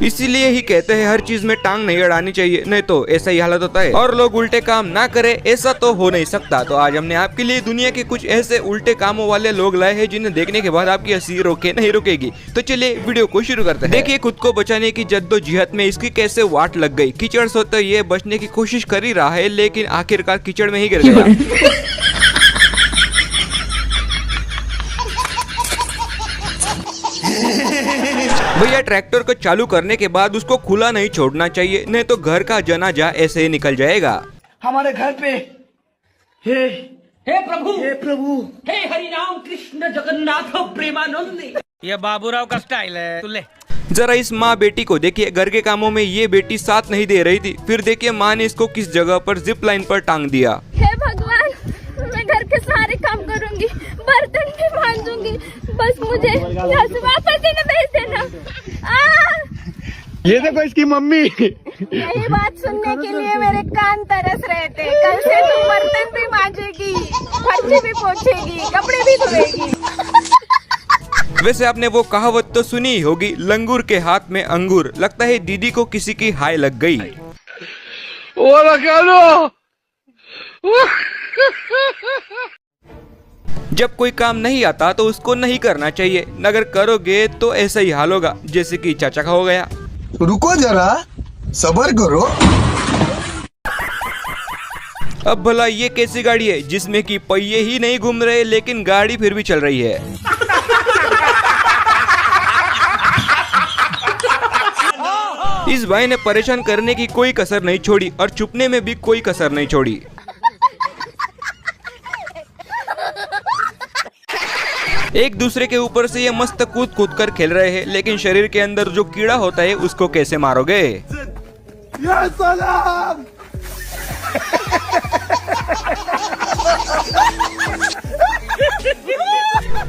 इसीलिए ही कहते हैं हर चीज में टांग नहीं अड़ानी चाहिए, नहीं तो ऐसा ही हालत होता है और लोग उल्टे काम ना करे, ऐसा तो हो नहीं सकता। तो आज हमने आपके लिए दुनिया के कुछ ऐसे उल्टे कामों वाले लोग लाए हैं जिन्हें देखने के बाद आपकी हंसी रोके नहीं रुकेगी। तो चलिए वीडियो को शुरू करते हैं। देखिए खुद को बचाने की जद्दोजहद में इसकी कैसे वाट लग गई। कीचड़ से तो ये बचने की कोशिश कर ही रहा है, लेकिन आखिरकार कीचड़ में ही गिर गया। भैया ट्रैक्टर को चालू करने के बाद उसको खुला नहीं छोड़ना चाहिए, नहीं तो घर का जनाजा ऐसे ही निकल जाएगा। हमारे घर पे हे प्रभु हे हरि राम कृष्ण जगन्नाथ प्रेमानंद। ये बाबूराव का स्टाइल है। तुले जरा इस माँ बेटी को देखिए, घर के कामों में ये बेटी साथ नहीं दे रही थी, फिर देखिए माँ ने इसको किस जगह पर जिप लाइन पर टांग दिया। हे भगवान, मैं घर के सारे काम करूंगी, बर्तन भी मांजूंगी, बस मुझे यहाँ से वापस ही न भेज देना। ये देखो इसकी मम्मी। यही बात सुनने के लिए मेरे कान तरस रहे थे। कल से तू बर्तन भी मांजेगी, फर्शी भी पोंछेगी, कपड़े भी धोएगी। वैसे आपने वो कहावत तो सुनी ही होगी, लंगूर के हाथ में अंगूर। लगता है दीदी को किसी की हाय लग गई। जब कोई काम नहीं आता तो उसको नहीं करना चाहिए, अगर करोगे तो ऐसा ही हाल होगा जैसे कि चाचा का हो गया। रुको जरा, सब्र करो। अब भला ये कैसी गाड़ी है जिसमें कि पहिए ही नहीं घूम रहे लेकिन गाड़ी फिर भी चल रही है। इस भाई ने परेशान करने की कोई कसर नहीं छोड़ी और छुपने में भी कोई कसर नहीं छोड़ी। एक दूसरे के ऊपर से ये मस्त कूद कूद कर खेल रहे हैं, लेकिन शरीर के अंदर जो कीड़ा होता है उसको कैसे मारोगे।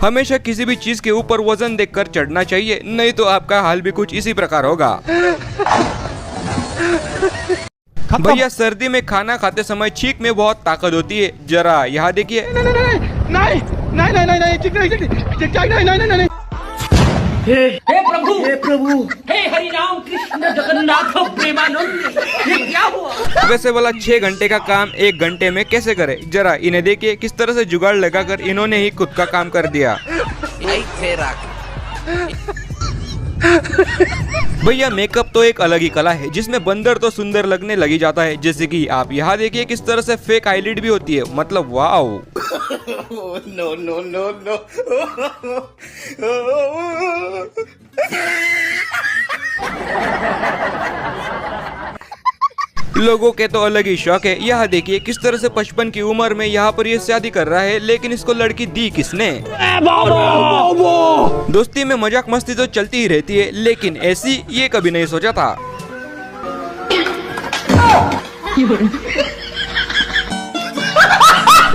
हमेशा किसी भी चीज के ऊपर वजन देखकर चढ़ना चाहिए, नहीं तो आपका हाल भी कुछ इसी प्रकार होगा। भैया सर्दी में खाना खाते समय छींक में बहुत ताकत होती है, जरा यहाँ देखिए। नहीं हे प्रभु हे हरि राम कृष्ण जगन्नाथ प्रेमानंद। ये क्या हुआ? वैसे वाला 6 घंटे का काम 1 घंटे में कैसे करे, जरा इन्हें देखिए किस तरह से जुगाड़ लगाकर इन्होंने ही खुद का काम कर दिया। भैया मेकअप तो एक अलग ही कला है जिसमें बंदर तो सुंदर लगने लगी जाता है, जैसे कि आप यहाँ देखिए किस तरह से फेक आईलिड भी होती है, मतलब wow. No no no no. लोगों के तो अलग ही शौक है। यहाँ देखिए किस तरह से 55 की उम्र में यहाँ पर ये शादी कर रहा है, लेकिन इसको लड़की दी किसने। दोस्ती में मजाक मस्ती तो चलती ही रहती है, लेकिन ऐसी ये कभी नहीं सोचा था।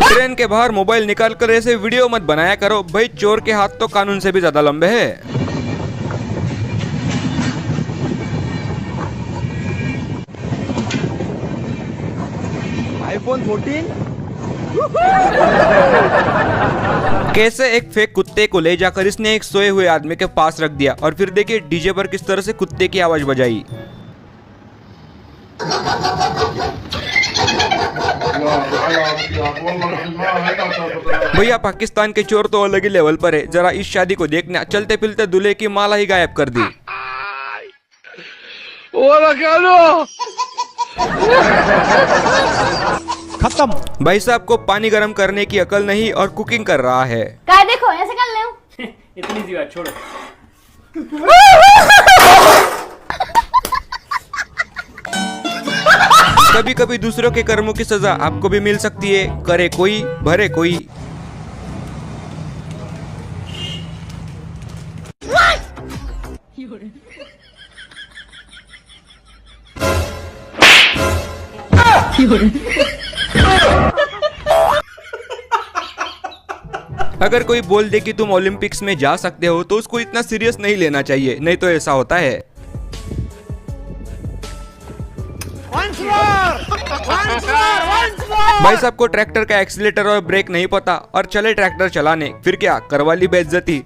ट्रेन के बाहर मोबाइल निकाल कर ऐसे वीडियो मत बनाया करो भाई, चोर के हाथ तो कानून से भी ज्यादा लंबे हैं। iPhone 14। कैसे एक फेक कुत्ते को ले जाकर इसने एक सोए हुए आदमी के पास रख दिया और फिर देखिए डीजे पर किस तरह से कुत्ते की आवाज बजाई। भैया पाकिस्तान के चोर तो अलग ही लेवल पर है, जरा इस शादी को देखना। चलते फिरते दूल्हे की माला ही गायब कर दी। खत्म। भाई साहब को पानी गर्म करने की अकल नहीं और कुकिंग कर रहा है। क्या देखो ऐसे कर ले। इतनी सी बात छोड़ो। कभी कभी दूसरों के कर्मों की सजा आपको भी मिल सकती है, करे कोई भरे कोई। अगर कोई बोल दे कि तुम ओलंपिक्स में जा सकते हो तो उसको इतना सीरियस नहीं लेना चाहिए, नहीं तो ऐसा होता है। भाई साहब को ट्रैक्टर का एक्सीलेटर और ब्रेक नहीं पता और चले ट्रैक्टर चलाने, फिर क्या करवा ली बेइज्जती।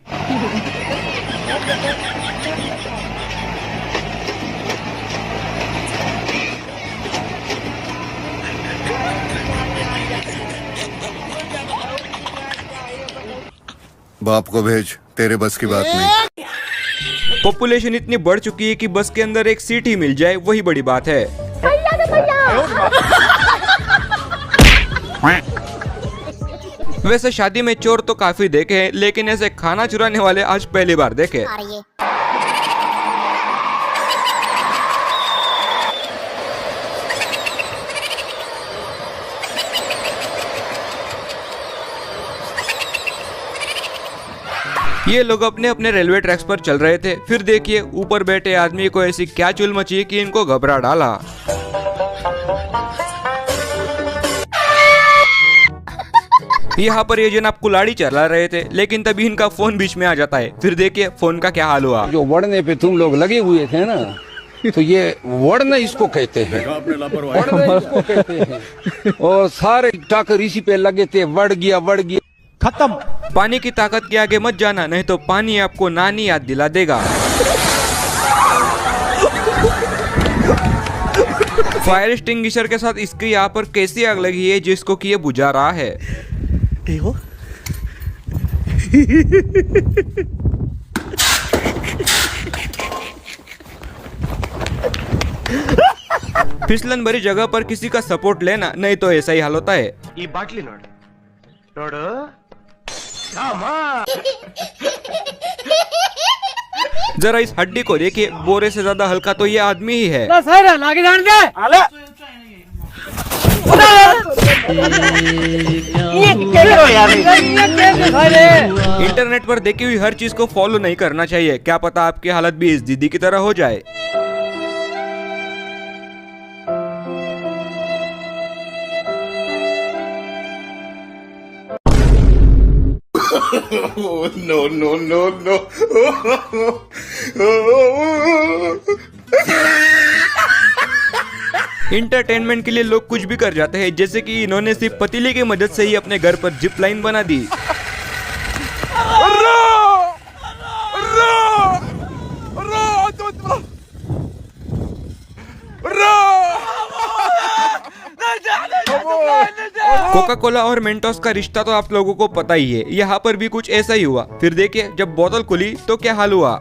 बाप को भेज, तेरे बस की बात नहीं। पॉपुलेशन इतनी बढ़ चुकी है कि बस के अंदर एक सीट ही मिल जाए वही बड़ी बात है। वैसे शादी में चोर तो काफी देखे हैं, लेकिन ऐसे खाना चुराने वाले आज पहली बार देखे। ये लोग अपने अपने रेलवे ट्रैक्स पर चल रहे थे, फिर देखिए ऊपर बैठे आदमी को ऐसी क्या चुल मची कि इनको घबरा डाला। यहाँ पर ये जनाब कुल्हाड़ी चला रहे थे, लेकिन तभी इनका फोन बीच में आ जाता है। फिर देखिए फोन का क्या हाल हुआ। जो वड़ने पे तुम लोग लगे हुए थे ना, तो ये वड़ना इसको कहते हैं, वड़ना इसको कहते हैं। और सारे टाकर इसी पे लगे थे, वड़ गया खत्म। पानी की ताकत के आगे मत जाना, नहीं तो पानी आपको नानी याद दिला देगा। फायर एक्सटिंग्विशर के साथ इसकी यहाँ पर कैसी आग लगी है जिसको कि ये बुझा रहा है। फिसलन भरी जगह पर किसी का सपोर्ट लेना, नहीं तो ऐसा ही हाल होता है। ये बाटली नोड़ जरा इस हड्डी को देखिए, बोरे से ज्यादा हल्का तो ये आदमी ही है। इंटरनेट पर देखी हुई हर चीज को फॉलो नहीं करना चाहिए, क्या पता आपकी हालत भी इस दीदी की तरह हो जाए। No, no, no, no. Entertainment के लिए लोग कुछ भी कर जाते हैं, जैसे कि इन्होंने सिर्फ पतीले की मदद से ही अपने घर पर जिप लाइन बना दी। कोका कोला और मेंटोस का रिश्ता तो आप लोगों को पता ही है, यहाँ पर भी कुछ ऐसा ही हुआ। फिर देखिए जब बोतल खुली तो क्या हाल हुआ।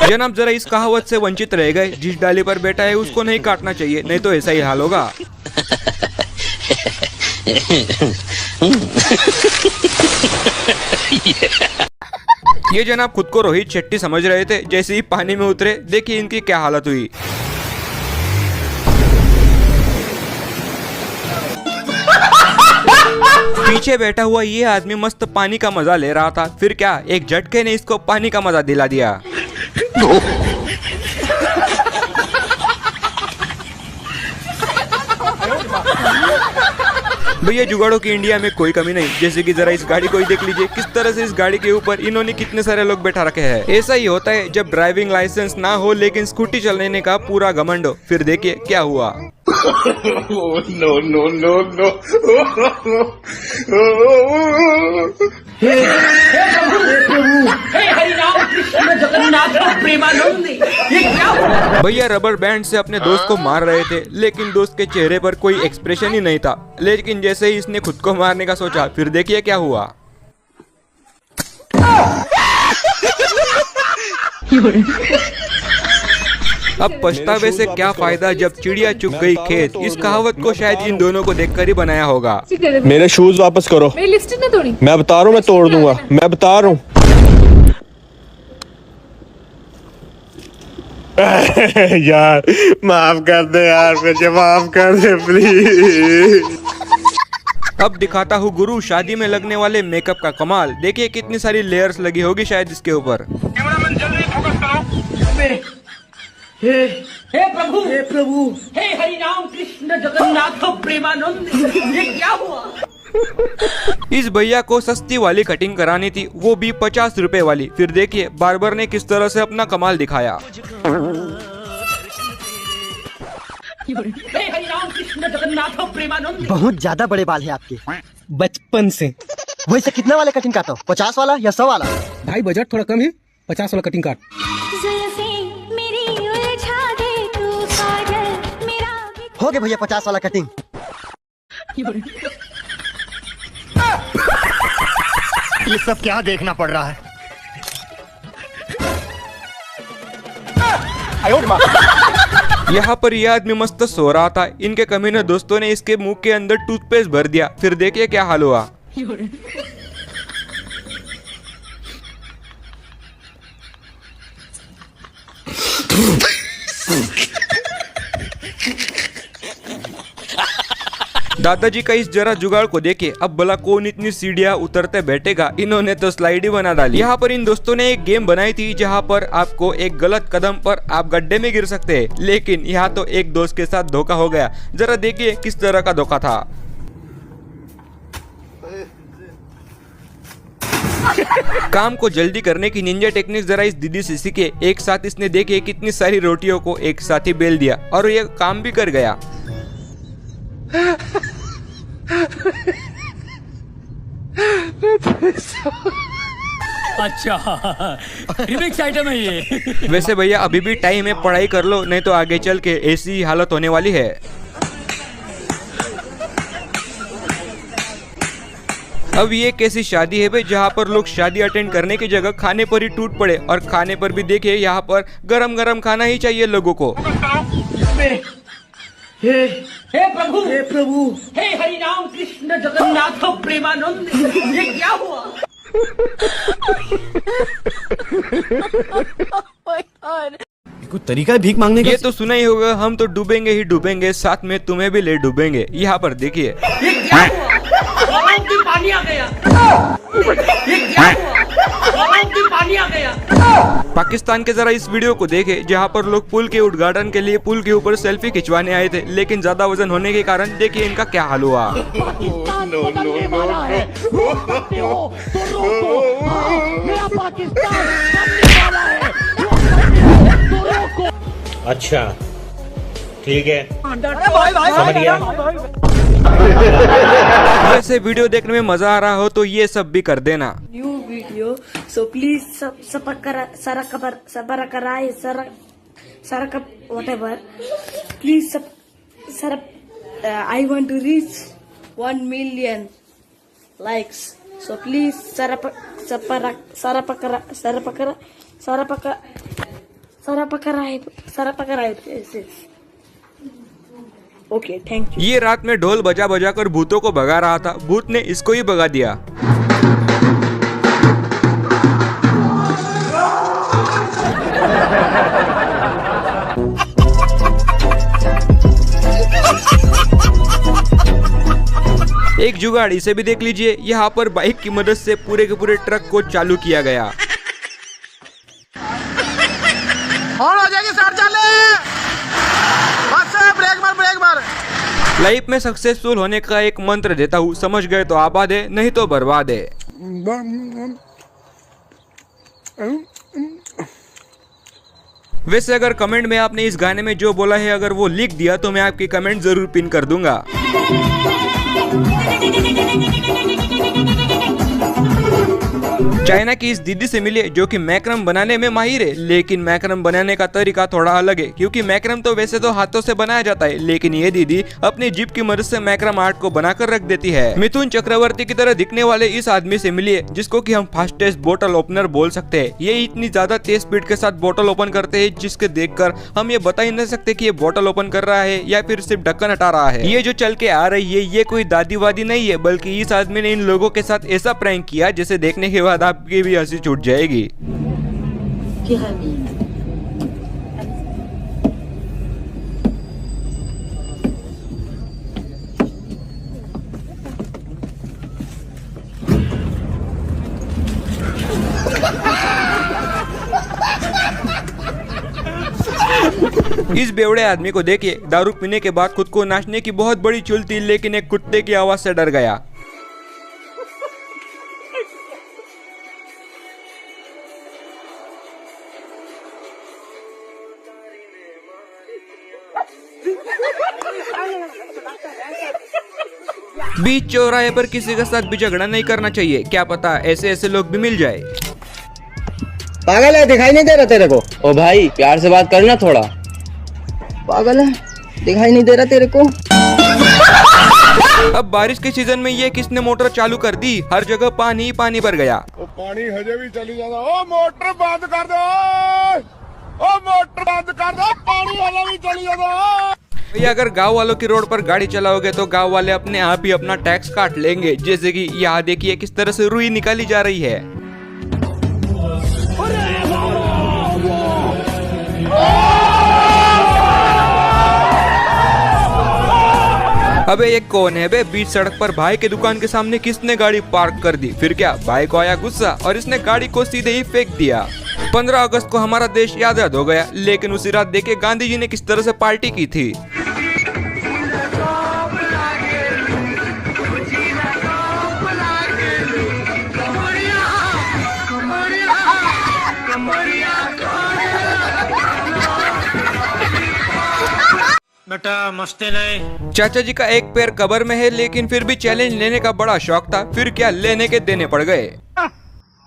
जनाब जरा इस कहावत से वंचित रह गए, जिस डाली पर बैठा है उसको नहीं काटना चाहिए, नहीं तो ऐसा ही हाल होगा। ये जनाब खुद को रोहित शेट्टी समझ रहे थे, जैसे ही पानी में उतरे देखिए इनकी क्या हालत हुई। पीछे बैठा हुआ ये आदमी मस्त पानी का मजा ले रहा था, फिर क्या एक झटके ने इसको पानी का मजा दिला दिया। भैया जुगाड़ों की इंडिया में कोई कमी नहीं, जैसे कि जरा इस गाड़ी को ही देख लीजिए, किस तरह से इस गाड़ी के ऊपर इन्होंने कितने सारे लोग बैठा रखे हैं। ऐसा ही होता है जब ड्राइविंग लाइसेंस ना हो लेकिन स्कूटी चलाने का पूरा घमंड हो। फिर देखिए क्या हुआ। No, no, no, no. हे हरि राम कृष्ण जगन्नाथ प्रेमानंद, ये क्या हुआ? भैया रबर बैंड से अपने दोस्त को मार रहे थे, लेकिन दोस्त के चेहरे पर कोई एक्सप्रेशन ही नहीं था। लेकिन जैसे ही इसने खुद को मारने का सोचा, फिर देखिए क्या हुआ। अब पछतावे से क्या फायदा जब चिड़िया चुग गई खेत। इस कहावत को शायद इन दोनों को देखकर ही बनाया होगा। मेरे शूज वापस करो। मेरी लिपस्टिक ना तोड़ी। मैं बता रहा हूँ, मैं तोड़ दूंगा, मैं बता रहा हूँ। यार माफ कर दे यार, मुझे माफ कर दे प्लीज। अब दिखाता हूँ गुरु शादी में लगने वाले मेकअप का कमाल। देखिए कितनी सारी लेयर्स लगी होगी शायद इसके ऊपर। हे प्रभु, हे हरि राम कृष्ण जगन्नाथ प्रेमानंद, ये क्या हुआ? इस भैया को सस्ती वाली कटिंग करानी थी, वो भी 50 रुपए वाली। फिर देखिए बार्बर ने किस तरह से अपना कमाल दिखाया। हे हरि राम कृष्ण जगन्नाथ प्रेमानंद। बहुत ज्यादा बड़े बाल है आपके। बचपन से। वैसे कितना वाला कटिंग काटो, 50 वाला या 100 वाला? भाई बजट थोड़ा कम है, 50 वाला कटिंग काट। हो गया भैया 50 वाला कटिंग। ये सब क्या देखना पड़ रहा है? यहाँ पर यह आदमी मस्त सो रहा था। इनके कमीने दोस्तों ने इसके मुंह के अंदर टूथपेस्ट भर दिया। फिर देखिए क्या हाल हुआ। दादाजी का इस जरा जुगाड़ को देखे, अब भला कौन इतनी सीढ़ियाँ उतरते बैठेगा। इन्होंने तो स्लाइड ही बना डाली। यहाँ पर इन दोस्तों ने एक गेम बनाई थी जहाँ पर आपको एक गलत कदम पर आप गड्ढे में गिर सकते हैं, लेकिन यहाँ तो एक दोस्त के साथ धोखा हो गया। जरा देखिए किस तरह का धोखा था। काम को जल्दी करने की निंजा टेक्निक जरा इस दीदी से सीखे। एक साथ इसने देखिए कितनी सारी रोटियों को एक साथ ही बेल दिया और ये काम भी कर गया। अच्छा रिमिक्स आइटम है ये। वैसे भैया अभी भी टाइम है, पढ़ाई कर लो, नहीं तो आगे चल के ऐसी हालत होने वाली है। अब ये कैसी शादी है भाई जहाँ पर लोग शादी अटेंड करने की जगह खाने पर ही टूट पड़े, और खाने पर भी देखिए यहाँ पर गरम गरम खाना ही चाहिए लोगों को। हे प्रभु हे हरि राम कृष्ण जगन्नाथ प्रेमानंद, ये क्या हुआ? कुछ तरीका है भीख मांगने का? ये तो सुना ही होगा, हम तो डूबेंगे ही डूबेंगे, साथ में तुम्हें भी ले डूबेंगे। यहाँ पर देखिए ये क्या हुआ? पानी आ गया। ये क्या हुआ? पानी आ गया। पाकिस्तान के जरा इस वीडियो को देखे जहाँ पर लोग पुल के उद्घाटन के लिए पुल के ऊपर सेल्फी खिंचवाने आए थे, लेकिन ज्यादा वजन होने के कारण देखिए इनका क्या हाल हुआ। अच्छा ठीक है, समझ गया। वैसे वीडियो देखने में मजा आ रहा हो तो ये सब भी कर देना। New video, so please whatever, please I want to reach 1 million likes, so please okay thank you. ये रात में ढोल बजा बजा कर भूतों को भगा रहा था, भूत ने इसको ही भगा दिया। एक जुगाड़ इसे भी देख लीजिए, यहाँ पर बाइक की मदद से पूरे के पूरे ट्रक को चालू किया गया। लाइफ में सक्सेसफुल होने का एक मंत्र देता हूँ, समझ गए तो आबाद है, नहीं तो बर्बाद है। वैसे अगर कमेंट में आपने इस गाने में जो बोला है अगर वो लिख दिया तो मैं आपकी कमेंट जरूर पिन कर दूंगा। चाइना की इस दीदी से मिले जो कि मैक्रम बनाने में माहिर है, लेकिन मैक्रम बनाने का तरीका थोड़ा अलग है, क्योंकि मैक्रम तो वैसे तो हाथों से बनाया जाता है, लेकिन ये दीदी अपनी जीभ की मदद से मैक्रम आर्ट को बनाकर रख देती है। मिथुन चक्रवर्ती की तरह दिखने वाले इस आदमी से मिलिए जिसको कि हम फास्टेस्ट बोतल ओपनर बोल सकते हैं। ये इतनी ज्यादा तेज स्पीड के साथ बोतल ओपन करते हैं जिसके देखकर हम ये बता ही नहीं सकते कि ये बोतल ओपन कर रहा है या फिर सिर्फ ढक्कन हटा रहा है। ये जो चल के आ रही है ये कोई दादी वादी नहीं है, बल्कि इस आदमी ने इन लोगों के साथ ऐसा प्रैंक किया जिसे देखने के बाद आपकी भी हंसी छूट जाएगी। इस बेवड़े आदमी को देखिए, दारू पीने के बाद खुद को नाचने की बहुत बड़ी चुल थी, लेकिन एक कुत्ते की आवाज से डर गया। बीच चौराहे पर किसी के साथ भी झगड़ा नहीं करना चाहिए, क्या पता ऐसे ऐसे लोग भी मिल जाए। पागल है, दिखाई नहीं दे रहा तेरे को? ओ भाई प्यार से बात करना थोड़ा। पागल है, दिखाई नहीं दे रहा तेरे को? अब बारिश के सीजन में ये किसने मोटर चालू कर दी, हर जगह पानी ही पानी भर गया। पानी हजे भी चली जाता। ओ मोटर बंद कर दो, ओ मोटर बंद कर दो, पानी हजे भी चली जाता। भैया अगर गांव वालों की रोड पर गाड़ी चलाओगे तो गांव वाले अपने आप ही अपना टैक्स काट लेंगे। जैसे कि यहाँ देखिए किस तरह से रुई निकाली जा रही है। अबे ये कौन है बे, बीच सड़क पर भाई के दुकान के सामने किसने गाड़ी पार्क कर दी। फिर क्या, भाई को आया गुस्सा और इसने गाड़ी को सीधे ही फेंक दिया। 15 अगस्त को हमारा देश आजाद हो गया, लेकिन उसी रात देखे गांधी जी ने किस तरह से पार्टी की थी। बेटा मस्ती नहीं। चाचा जी का एक पैर कब्र में है, लेकिन फिर भी चैलेंज लेने का बड़ा शौक था। फिर क्या, लेने के देने पड़ गए।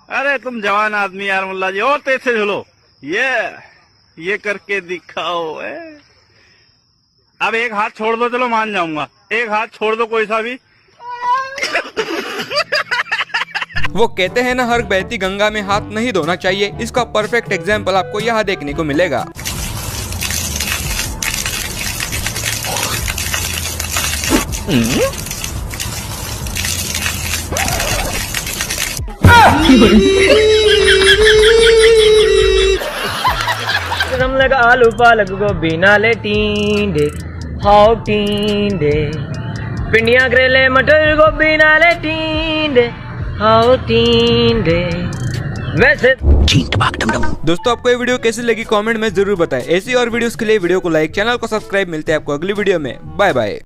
अरे तुम जवान आदमी यार मुल्ला जी, और तेज से झूलो, ये करके दिखाओ। अब एक हाथ छोड़ दो, चलो मान जाऊंगा। एक हाथ छोड़ दो कोई सा भी। वो कहते हैं ना, हर बहती गंगा में हाथ नहीं धोना चाहिए। इसका परफेक्ट एग्जाम्पल आपको यहाँ देखने को मिलेगा। हम लगा आलू पालक गोभी नाले टींडे, हाउ टींडे, पिंडियां करेले मटर गोभी नाले टींडे, हाउ टींडे। वैसे दोस्तों आपको ये वीडियो कैसी लगी कमेंट में जरूर बताएं। ऐसी और वीडियोस के लिए वीडियो को लाइक, चैनल को सब्सक्राइब। मिलते हैं आपको अगली वीडियो में। Bye bye.